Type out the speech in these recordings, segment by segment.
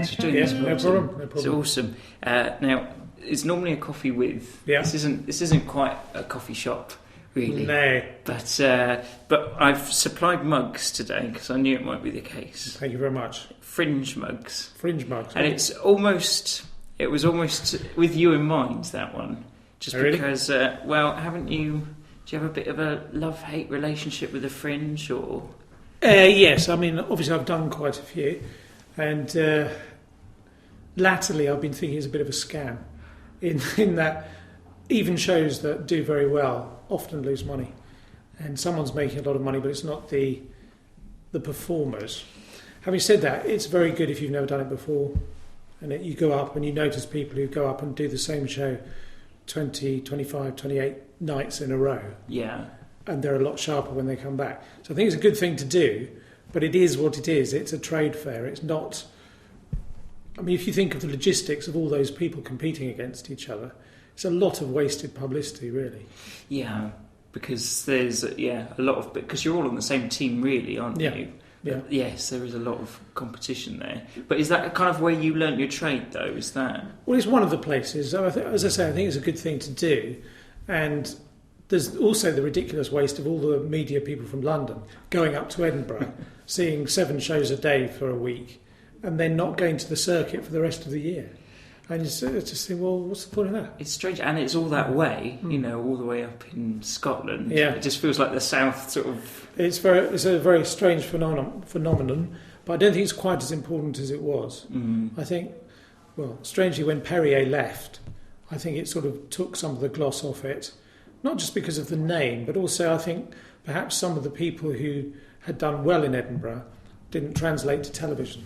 thanks for doing this. No problem. It's awesome. Now, it's normally a coffee with. Yeah. This isn't quite a coffee shop, really. No. But I've supplied mugs today because I knew it might be the case. Thank you very much. Fringe mugs. And it was almost with you in mind, that one. Just really? Because, haven't you... Do you have a bit of a love-hate relationship with the Fringe, or...? Yes, I mean, obviously I've done quite a few, and latterly I've been thinking it's a bit of a scam, in that even shows that do very well often lose money, and someone's making a lot of money, but it's not the performers. Having said that, it's very good if you've never done it before, and you go up and you notice people who go up and do the same show 20, 25, 28 nights in a row. Yeah. And they're a lot sharper when they come back. So I think it's a good thing to do, but it is what it is. It's a trade fair. It's not... I mean, if you think of the logistics of all those people competing against each other, it's a lot of wasted publicity, really. Yeah, because there's, a lot of... Because you're all on the same team, really, aren't you? Yeah. Yes, there is a lot of competition there. But is that kind of where you learnt your trade, though? Is that... Well, it's one of the places. As I say, I think it's a good thing to do. And there's also the ridiculous waste of all the media people from London going up to Edinburgh, seeing 7 shows a day for a week, and then not going to the circuit for the rest of the year. And you just think, well, what's the point of that? It's strange, and it's all that way, all the way up in Scotland. Yeah. It just feels like the south sort of... It's a very strange phenomenon, but I don't think it's quite as important as it was. I think, strangely, when Perrier left, I think it sort of took some of the gloss off it, not just because of the name, but also I think perhaps some of the people who had done well in Edinburgh didn't translate to television.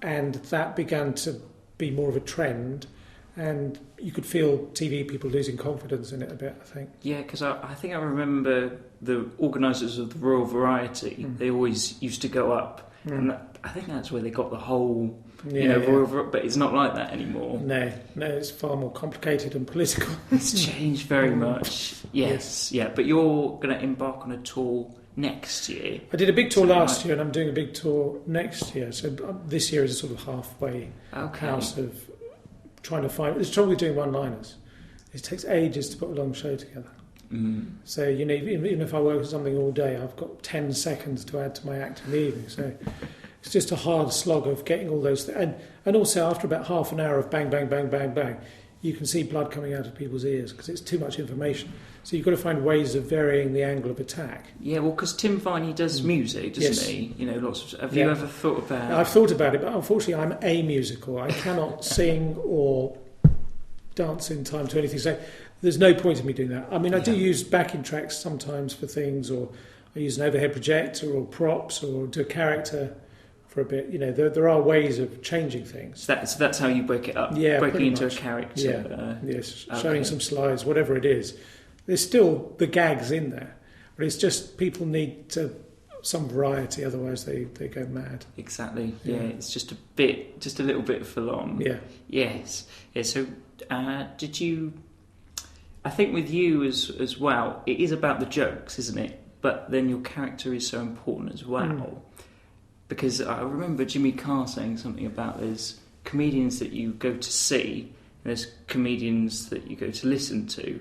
And that began to be more of a trend, and you could feel TV people losing confidence in it a bit, I think. Yeah, because I think I remember the organisers of the Royal Variety, they always used to go up, and I think that's where they got the whole... Royal, but it's not like that anymore. No, it's far more complicated and political. It's changed very much. Yes, yeah. But you're going to embark on a tour next year. I did a big tour last year, and I'm doing a big tour next year. So this year is a sort of halfway house of trying to find... There's trouble with doing one-liners. It takes ages to put a long show together. So, even if I work on something all day, I've got 10 seconds to add to my act in the evening. So it's just a hard slog of getting all those things. And also, after about half an hour of bang, bang, bang, bang, bang, you can see blood coming out of people's ears because it's too much information. So you've got to find ways of varying the angle of attack. Yeah, well, because Tim Viney does music, doesn't he? Lots of... Have you ever thought about... I've thought about it, but unfortunately I'm amusical. I cannot sing or dance in time to anything. So there's no point in me doing that. I mean, I do use backing tracks sometimes for things, or I use an overhead projector or props, or do a character for a bit. There are ways of changing things. So that's how you break it up? Yeah, breaking into much. A character? Yeah, yes, showing some slides, whatever it is. There's still the gags in there, but it's just people need some variety, otherwise they go mad. Exactly, yeah. It's just a little bit full on. Yeah. Yes. Yeah, so did you... I think with you as well, it is about the jokes, isn't it? But then your character is so important as well. Because I remember Jimmy Carr saying something about there's comedians that you go to see, and there's comedians that you go to listen to.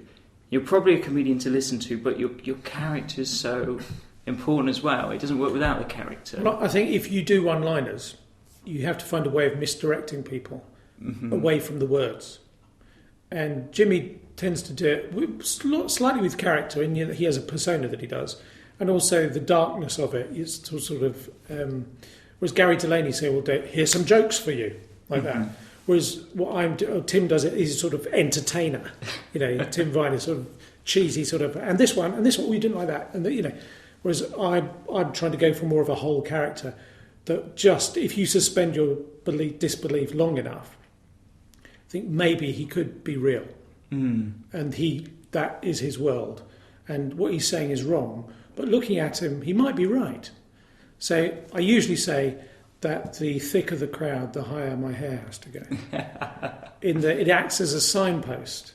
You're probably a comedian to listen to, but your character is so important as well. It doesn't work without the character. Well, I think if you do one-liners, you have to find a way of misdirecting people away from the words. And Jimmy tends to do it slightly with character, and he has a persona that he does, and also the darkness of it is to sort of... whereas Gary Delaney say, well, here's some jokes for you, like that. Whereas Tim does it, he's a sort of entertainer. Tim Vine is sort of cheesy, sort of, and this one, we didn't like that. And, whereas I'm trying to go for more of a whole character that just, if you suspend your disbelief long enough, I think maybe he could be real. And that is his world. And what he's saying is wrong. But looking at him, he might be right. So I usually say that the thicker the crowd, the higher my hair has to go. It acts as a signpost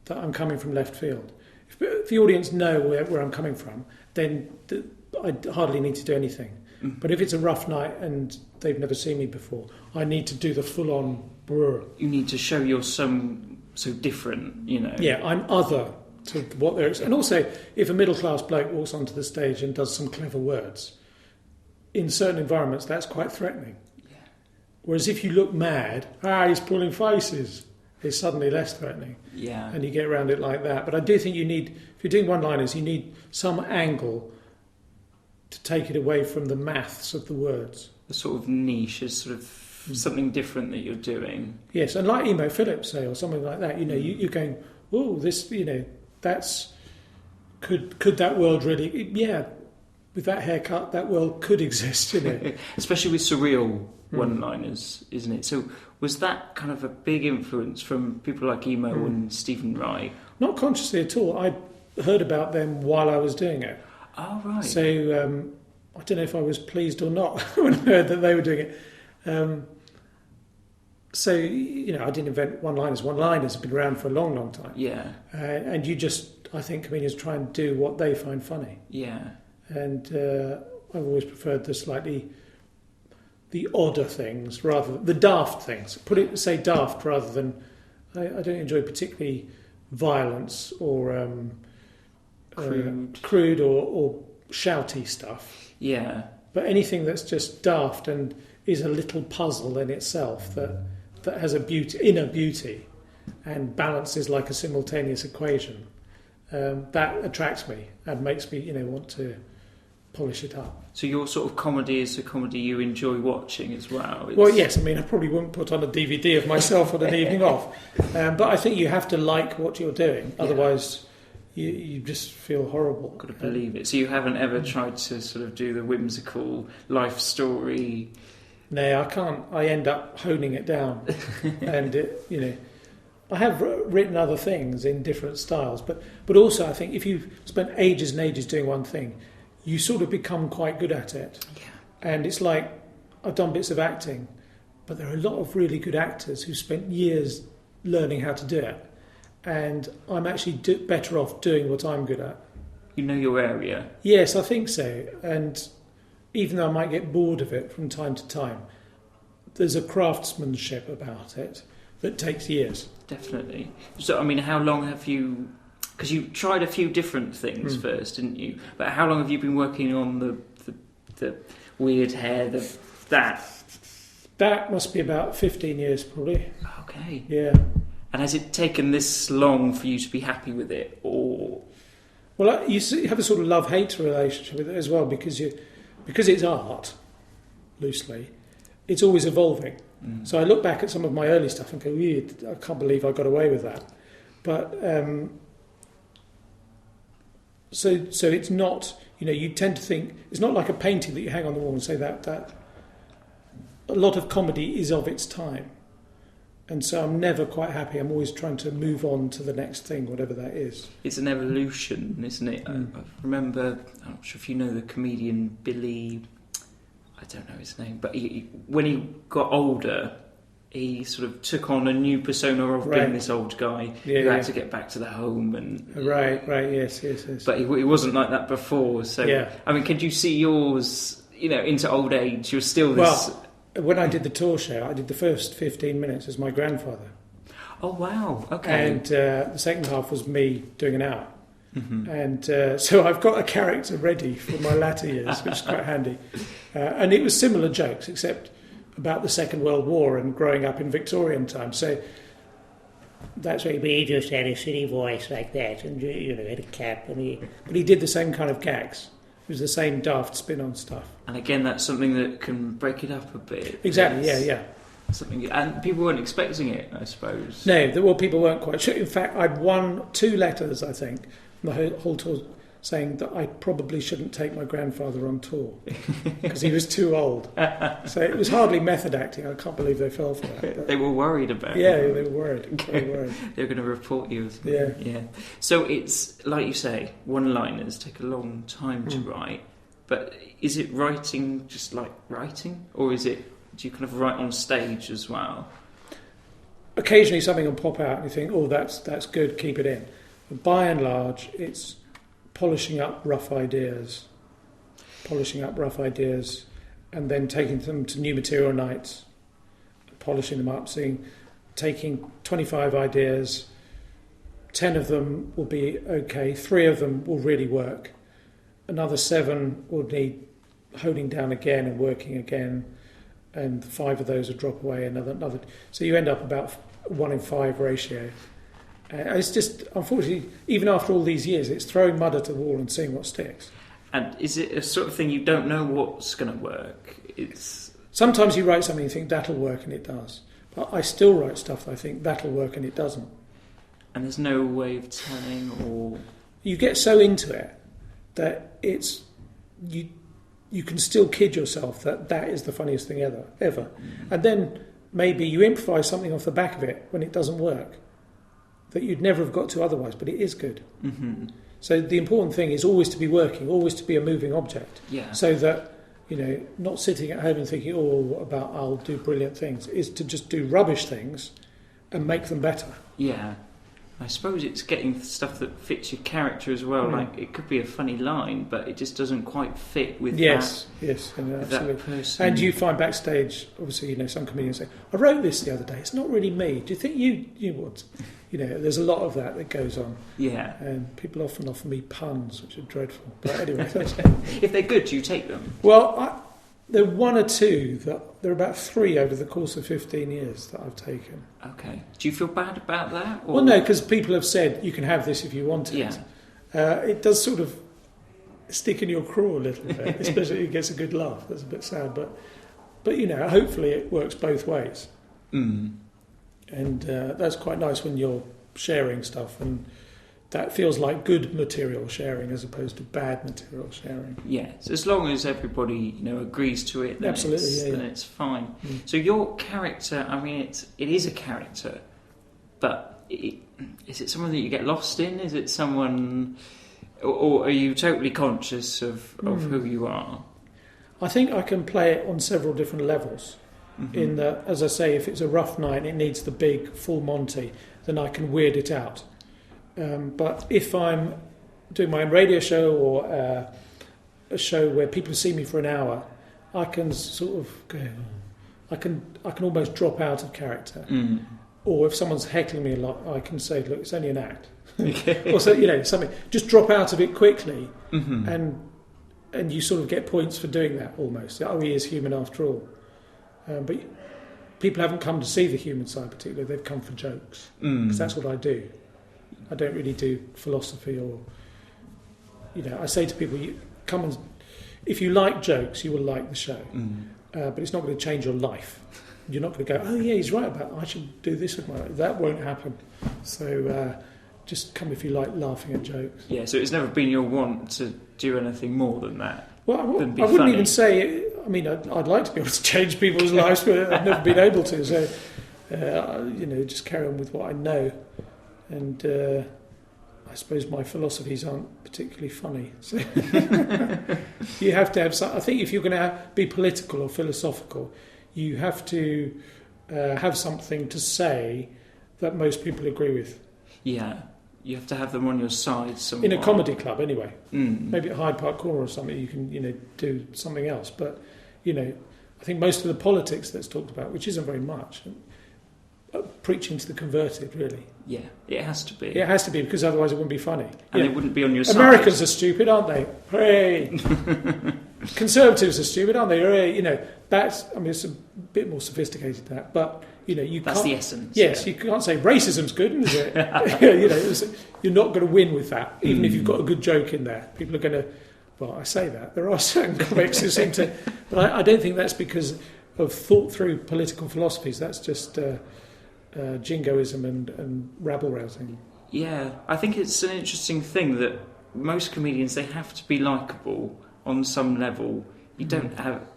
that I'm coming from left field. If the audience know where I'm coming from, then I hardly need to do anything. But if it's a rough night and they've never seen me before, I need to do the full-on brr. You need to show you're so different, you know. Yeah, I'm other to what they're... And also, if a middle-class bloke walks onto the stage and does some clever words, in certain environments, that's quite threatening. Yeah. Whereas if you look mad, he's pulling faces, it's suddenly less threatening. Yeah. And you get around it like that. But I do think you need, if you're doing one-liners, you need some angle to take it away from the maths of the words. The sort of niche is sort of something different that you're doing. Yes, and like Emo Phillips, say, or something like that, you know, you're going, oh, this, you know, that's... Could that world really... Yeah, with that haircut, that world could exist, you know. Especially with surreal one-liners, isn't it? So was that kind of a big influence from people like Emo and Stephen Wright? Not consciously at all. I heard about them while I was doing it. Oh, right. So I don't know if I was pleased or not when I heard that they were doing it. So, you know, I didn't invent one-liners. One-liners have been around for a long, long time. Yeah. And you just, I think comedians try and do what they find funny. Yeah. And I've always preferred the odder things rather the daft things. Say daft rather than... I don't enjoy particularly violence or crude or shouty stuff. Yeah. But anything that's just daft and is a little puzzle in itself that has a inner beauty and balances like a simultaneous equation, that attracts me and makes me, you know, want to polish it up. So your sort of comedy is a comedy you enjoy watching as well? Well, yes. I mean, I probably wouldn't put on a DVD of myself on an evening off. But I think you have to like what you're doing. Otherwise, you just feel horrible. Got to believe it. So you haven't ever tried to sort of do the whimsical life story? No, I can't. I end up honing it down. And, you know, I have written other things in different styles. But also, I think if you've spent ages and ages doing one thing, you sort of become quite good at it. Yeah. And it's like, I've done bits of acting, but there are a lot of really good actors who spent years learning how to do it. And I'm actually better off doing what I'm good at. You know your area? Yes, I think so. And even though I might get bored of it from time to time, there's a craftsmanship about it that takes years. Definitely. So, I mean, how long have you... Because you tried a few different things first, didn't you? But how long have you been working on the weird hair, that? That must be about 15 years, probably. Okay. Yeah. And has it taken this long for you to be happy with it, or...? Well, you have a sort of love-hate relationship with it as well, because it's art, loosely, it's always evolving. So I look back at some of my early stuff and go, I can't believe I got away with that. But... So it's not, you know, you tend to think, it's not like a painting that you hang on the wall and say that a lot of comedy is of its time. And so I'm never quite happy. I'm always trying to move on to the next thing, whatever that is. It's an evolution, isn't it? I remember, I'm not sure if you know the comedian Billy, I don't know his name, but when he got older... He sort of took on a new persona of being this old guy who had to get back to the home and right, yes. But he wasn't like that before. So I mean, could you see yours? You know, into old age, you're still this. Well, when I did the tour show, I did the first 15 minutes as my grandfather. Oh wow! Okay. And the second half was me doing an hour. And so I've got a character ready for my latter years, which is quite handy. And it was similar jokes, except about the Second World War and growing up in Victorian times. So that's where he just had a city voice like that, and you know, had a cap, but he did the same kind of gags. It was the same daft spin on stuff. And again, that's something that can break it up a bit. Exactly. Yeah. Something, and people weren't expecting it, I suppose. No, people weren't quite sure. In fact, I'd won 2 letters, I think, from the whole tour, saying that I probably shouldn't take my grandfather on tour because he was too old. So it was hardly method acting. I can't believe they fell for that. They were worried about it. Yeah, they were worried. Very worried. They were going to report you as well. Yeah. So it's, like you say, one-liners take a long time to write. But is it writing just like writing? Or do you kind of write on stage as well? Occasionally something will pop out and you think, oh, that's good, keep it in. But by and large, it's polishing up rough ideas, and then taking them to new material nights, polishing them up, taking 25 ideas, 10 of them will be okay, 3 of them will really work, another 7 will need holding down again and working again, and 5 of those will drop away, another. So you end up about 1 in 5 ratio. It's just, unfortunately, even after all these years, it's throwing mud at the wall and seeing what sticks. And is it a sort of thing you don't know what's going to work? Sometimes you write something and you think that'll work, and it does. But I still write stuff that I think that'll work and it doesn't. And there's no way of telling, or... You get so into it that it's... You can still kid yourself that is the funniest thing ever. And then maybe you improvise something off the back of it when it doesn't work that you'd never have got to otherwise, but it is good. Mm-hmm. So the important thing is always to be working, always to be a moving object. Yeah. So that, not sitting at home and thinking, what about I'll do brilliant things, is to just do rubbish things and make them better. Yeah. I suppose it's getting stuff that fits your character as well. Like, it could be a funny line, but it just doesn't quite fit with absolutely. That person. And you find backstage, obviously, some comedians say, I wrote this the other day, it's not really me. Do you think you would? There's a lot of that goes on. Yeah. And people often offer me puns, which are dreadful. But anyway. If they're good, do you take them? Well, there are 1 or 2, there are about 3 over the course of 15 years that I've taken. Okay. Do you feel bad about that? Or? Well, no, because people have said, you can have this if you want it. Yeah. It does sort of stick in your craw a little bit, especially if it gets a good laugh. That's a bit sad, but hopefully it works both ways. Mm. And that's quite nice when you're sharing stuff, and that feels like good material sharing as opposed to bad material sharing. Yeah, so as long as everybody agrees to it, then then it's fine. Mm. So your character, it is a character, but is it someone that you get lost in? Is it someone, or are you totally conscious of who you are? I think I can play it on several different levels. Mm-hmm. In that, as I say, if it's a rough night and it needs the big full Monty, then I can weird it out. But if I'm doing my own radio show or a show where people see me for an hour, I can sort of go. I can almost drop out of character. Mm. Or if someone's heckling me a lot, I can say, "Look, it's only an act." Or so something. Just drop out of it quickly, mm-hmm. and you sort of get points for doing that almost. Oh, he is human after all. But people haven't come to see the human side particularly. They've come for jokes because that's what I do. I don't really do philosophy or, I say to people, if you like jokes, you will like the show. But it's not going to change your life. You're not going to go, oh yeah, he's right about that. I should do this with my life. That won't happen. So just come if you like laughing at jokes. Yeah, so it's never been your want to do anything more than that? Well, I wouldn't even say, I'd like to be able to change people's lives, but I've never been able to. So, just carry on with what I know. And I suppose my philosophies aren't particularly funny. So you have to have some. I think if you're going to be political or philosophical, you have to have something to say that most people agree with. Yeah, you have to have them on your side somewhere. In a comedy club, anyway. Maybe at Hyde Park Corner or something, you can do something else. But I think most of the politics that's talked about, which isn't very much. Preaching to the converted, really. Yeah, it has to be. It has to be, because otherwise it wouldn't be funny. And it wouldn't be on your side. Americans are stupid, aren't they? Hooray! Conservatives are stupid, aren't they? Hooray! It's a bit more sophisticated than that, but you can't. That's the essence. Yes, you can't say racism's good, is it? You're not going to win with that, even if you've got a good joke in there. People are going to. Well, I say that there are certain comics who seem to, but I don't think that's because of thought through political philosophies. That's just. Jingoism and rabble-rousing. Yeah, I think it's an interesting thing that most comedians, they have to be likeable on some level. You don't have...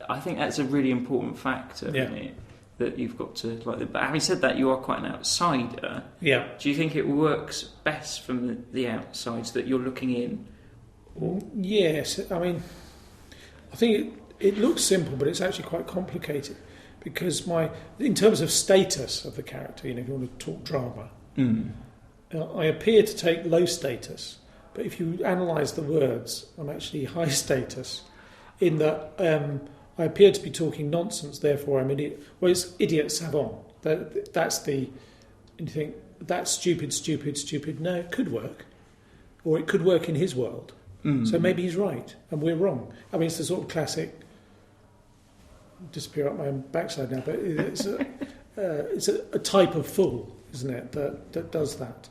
I think that's a really important factor, isn't it? That you've got to like them. But having said that, you are quite an outsider. Yeah. Do you think it works best from the outside, so that you're looking in? Or? Yes, I think it looks simple, but it's actually quite complicated. Because in terms of status of the character, if you want to talk drama, I appear to take low status, but if you analyse the words, I'm actually high status. in that I appear to be talking nonsense, therefore I'm idiot. Well, it's idiot savant. That's the... And you think, that's stupid, stupid, stupid. No, it could work. Or it could work in his world. So maybe he's right and we're wrong. I mean, it's the sort of classic... Disappear up my own backside now, but it's a type of fool, isn't it, that does that.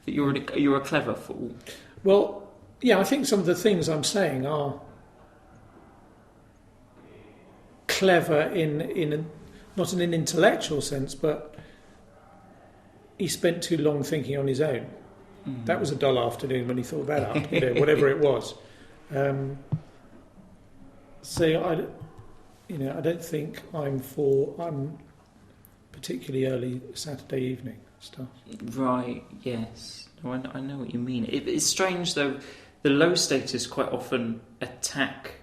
You're a clever fool. Well, yeah, I think some of the things I'm saying are clever in not in an intellectual sense, but he spent too long thinking on his own. That was a dull afternoon when he thought that up, whatever it was. So I don't think I'm particularly early Saturday evening stuff. Right, yes. No, I know what you mean. It's strange, though, the low status quite often attack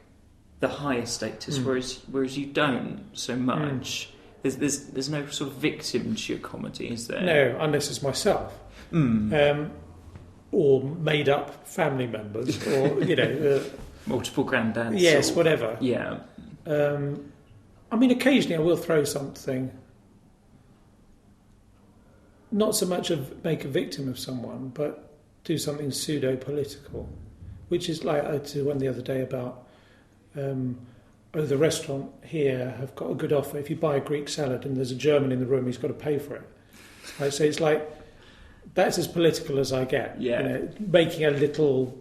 the higher status, whereas you don't so much. There's no sort of victim to your comedy, is there? No, unless it's myself. Or made-up family members, or, multiple granddads. Yes, whatever. Yeah. I mean, occasionally I will throw something, not so much make a victim of someone, but do something pseudo-political, which is like I did one the other day about, the restaurant here have got a good offer. If you buy a Greek salad and there's a German in the room, he's got to pay for it. Right? So it's like, that's as political as I get. Yeah. Making a little...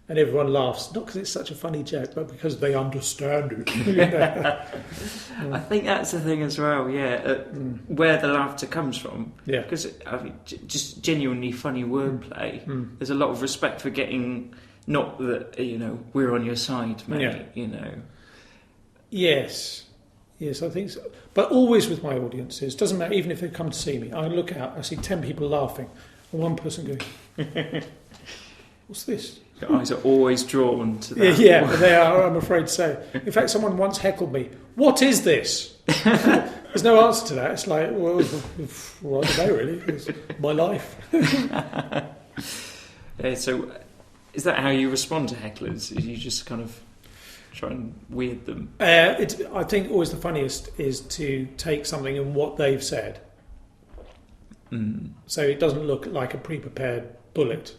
And everyone laughs, not because it's such a funny joke, but because they understand it. I think that's the thing as well, where the laughter comes from. Yeah. Because just genuinely funny wordplay. There's a lot of respect for getting, not that, we're on your side, mate, Yes, I think so. But always with my audiences, doesn't matter, even if they come to see me, I look out, I see 10 people laughing, and one person going, what's this? Your eyes are always drawn to that. Yeah, they are, I'm afraid so. In fact, someone once heckled me, what is this? There's no answer to that. It's like, well, I don't know really. It's my life. So is that how you respond to hecklers? You just kind of try and weird them? I think always the funniest is to take something and what they've said. So it doesn't look like a pre-prepared bullet.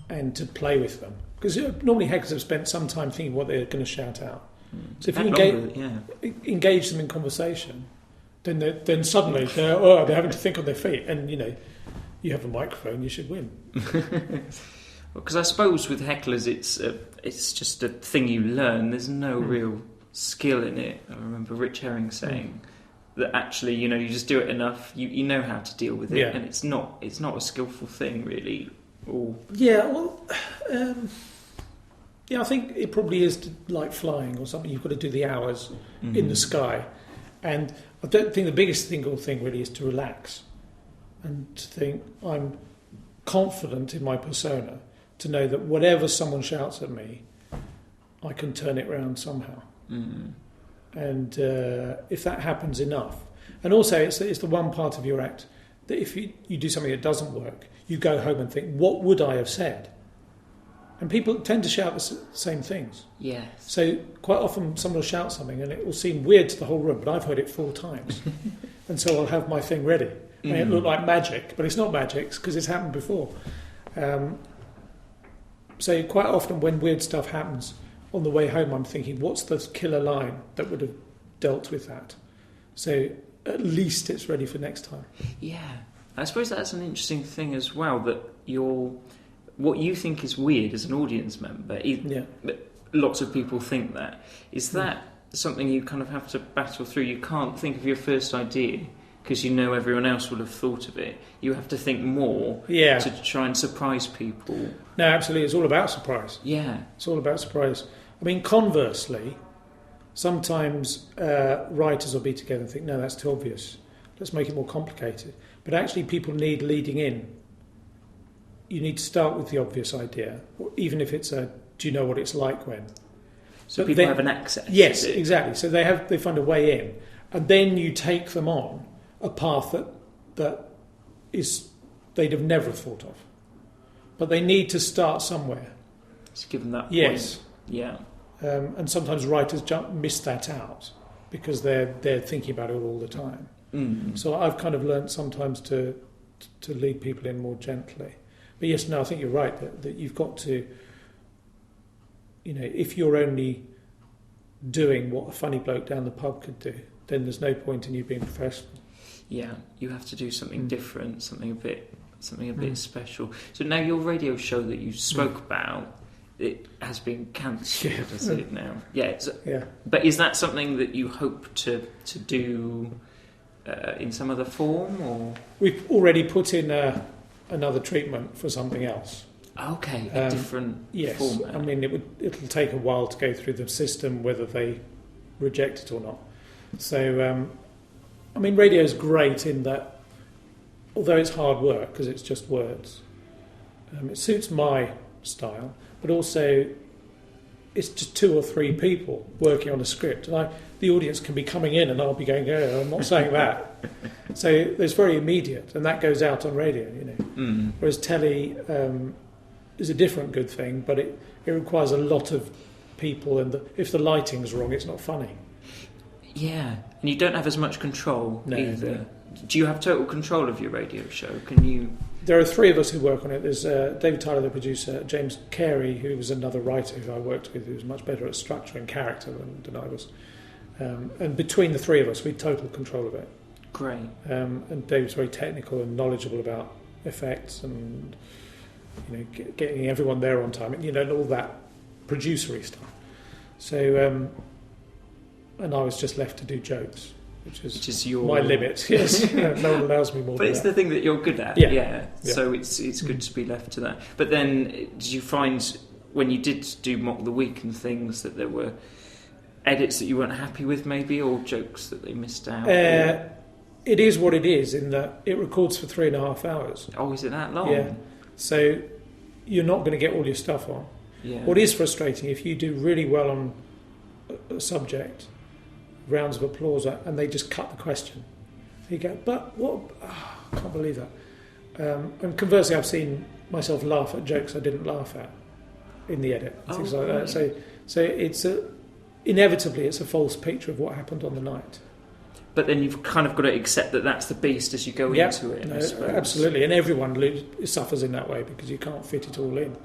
And to play with them. Because normally hecklers have spent some time thinking what they're going to shout out. So if you engage them in conversation, then suddenly they're having to think on their feet. And, you have a microphone, you should win. Because I suppose with hecklers, it's just a thing you learn. There's no real skill in it. I remember Rich Herring saying that actually, you just do it enough, you know how to deal with it. And it's not a skillful thing, really. I think it probably is like flying or something. You've got to do the hours in the sky, and I don't think the biggest single thing really is to relax and to think I'm confident in my persona, to know that whatever someone shouts at me, I can turn it around somehow. And if that happens enough, and also it's the one part of your act that if you do something that doesn't work, you go home and think, what would I have said? And people tend to shout the same things. Yes. So quite often someone will shout something and it will seem weird to the whole room, but I've heard it 4 times. And so I'll have my thing ready. And it look like magic, but it's not magic because it's happened before. So quite often when weird stuff happens, on the way home I'm thinking, what's the killer line that would have dealt with that? So at least it's ready for next time. Yeah. I suppose that's an interesting thing as well, that what you think is weird as an audience member, lots of people think that. Is that something you kind of have to battle through? You can't think of your first idea because everyone else will have thought of it. You have to think more to try and surprise people. No, absolutely. It's all about surprise. Yeah. It's all about surprise. I mean, conversely, sometimes writers will be together and think, no, that's too obvious. Let's make it more complicated. But actually people need leading in. You need to start with the obvious idea, even if it's do you know what it's like when? So people have an access. Yes, exactly. So they find a way in. And then you take them on a path that is they'd have never thought of. But they need to start somewhere. Just give them that yes. point. Yeah. and sometimes writers miss that out because they're thinking about it all the time. So I've kind of learnt sometimes to lead people in more gently. But yes, no, I think you're right that you've got to, if you're only doing what a funny bloke down the pub could do, then there's no point in you being professional. Yeah, you have to do something different, something a bit special. So now your radio show that you spoke about, it has been cancelled, has it now? Yeah. But is that something that you hope to do in some other form, or we've already put in another treatment for something else? Okay, a different format. I mean, it'll take a while to go through the system, whether they reject it or not. So, I mean, radio is great in that, although it's hard work because it's just words, it suits my style, but also it's just 2 or 3 people working on a script, and the audience can be coming in and I'll be going, oh, I'm not saying that. So it's very immediate, and that goes out on radio, Whereas telly is a different good thing, but it requires a lot of people, and if the lighting's wrong, it's not funny. Yeah, and you don't have as much control either. No. Do you have total control of your radio show? Can you? There are 3 of us who work on it. There's David Tyler, the producer, James Carey, who was another writer who I worked with, who was much better at structure and character than I was. And between the 3 of us, we had total control of it. Great. And David's very technical and knowledgeable about effects and getting everyone there on time, and all that producery stuff. So, and I was just left to do jokes, which is my limit. Yes, no one allows me more. But it's the thing that you're good at. Yeah. So it's good to be left to that. But then, did you find when you did do Mock the Week and things that there were edits that you weren't happy with, maybe, or jokes that they missed out? It is what it is in that it records for 3.5 hours. Oh, is it that long? Yeah. So you're not going to get all your stuff on. Yeah. What is frustrating, if you do really well on a subject, rounds of applause, and they just cut the question. You go, but what? Oh, I can't believe that. And conversely, I've seen myself laugh at jokes I didn't laugh at in the edit, things like that. So it's inevitably it's a false picture of what happened on the night. But then you've kind of got to accept that that's the beast as you go into it. No, absolutely, and everyone suffers in that way because you can't fit it all in.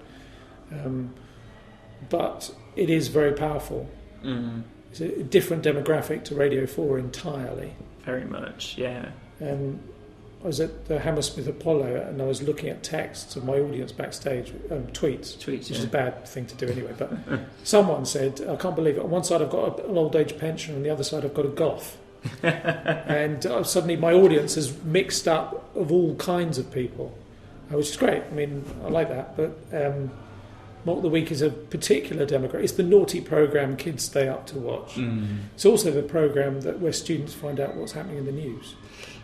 But it is very powerful. It's a different demographic to Radio 4 entirely. Very much, yeah. I was at the Hammersmith Apollo and I was looking at texts of my audience backstage, tweets, which is a bad thing to do anyway. But someone said, I can't believe it, on one side I've got an old age pensioner, on the other side I've got a goth. And suddenly my audience is mixed up of all kinds of people, which is great. I mean, I like that. But Mock the Week is a particular demographic. It's the naughty programme kids stay up to watch. It's also the programme where students find out what's happening in the news.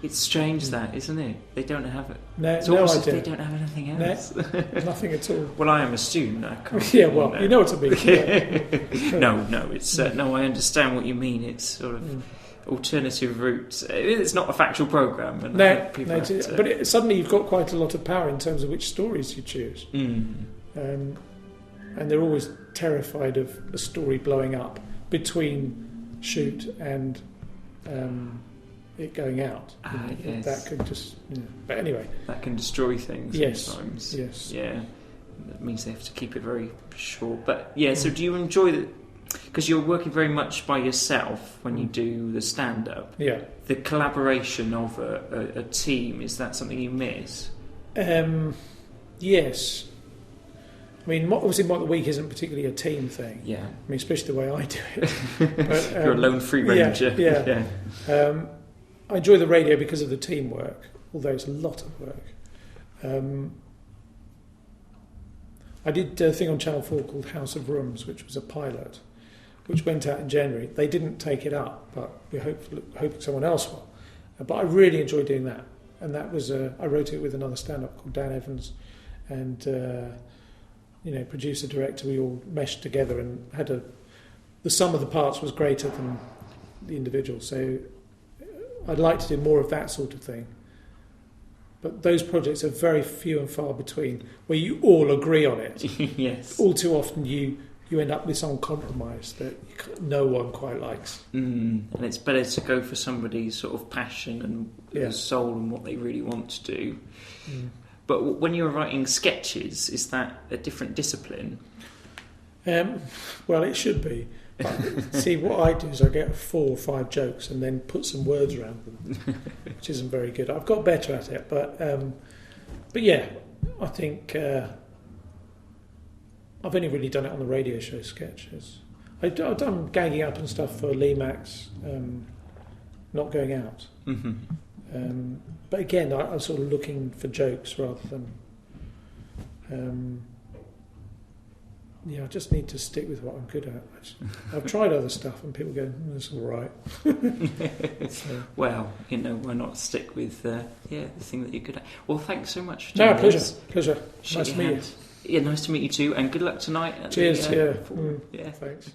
It's strange that, isn't it? They don't have it. No, it's almost as if they don't have anything else. No, nothing at all. Well, I am a student. I can't. Yeah, well, you know what I mean. No, it's no. I understand what you mean. It's sort of alternative routes. It's not a factual programme. But suddenly you've got quite a lot of power in terms of which stories you choose. And they're always terrified of a story blowing up between shoot and it going out. Yes. That could just... But anyway. That can destroy things sometimes. Yes. Yeah. That means they have to keep it very short. But, yeah, so do you enjoy the... Because you're working very much by yourself when you do the stand-up. Yeah. The collaboration of a team, is that something you miss? Yes. I mean, obviously Mock the Week isn't particularly a team thing. Yeah. I mean, especially the way I do it. But, you're a lone free ranger. Yeah. I enjoy the radio because of the teamwork, although it's a lot of work. I did a thing on Channel 4 called House of Rooms, which was a pilot, which went out in January. They didn't take it up, but we're hoping someone else will. But I really enjoyed doing that. And that was, I wrote it with another stand-up called Dan Evans, and producer, director, we all meshed together and had the sum of the parts was greater than the individual. So I'd like to do more of that sort of thing. But those projects are very few and far between where you all agree on it. Yes. All too often you you end up with some compromise that no one quite likes. And it's better to go for somebody's sort of passion and their soul and what they really want to do. But when you're writing sketches, is that a different discipline? Well, it should be. But see, what I do is I get 4 or 5 jokes and then put some words around them, which isn't very good. I've got better at it, but yeah, I think I've only really done it on the radio show sketches. I've done gagging up and stuff for Lee Max, Not Going Out. But again, I'm sort of looking for jokes rather than... I just need to stick with what I'm good at. I've tried other stuff and people go, that's all right. So. Well, why not stick with the thing that you're good at? Well, thanks so much for doing this. Pleasure. Nice to meet you. Yeah, nice to meet you too, and good luck tonight. Cheers, Yeah, thanks.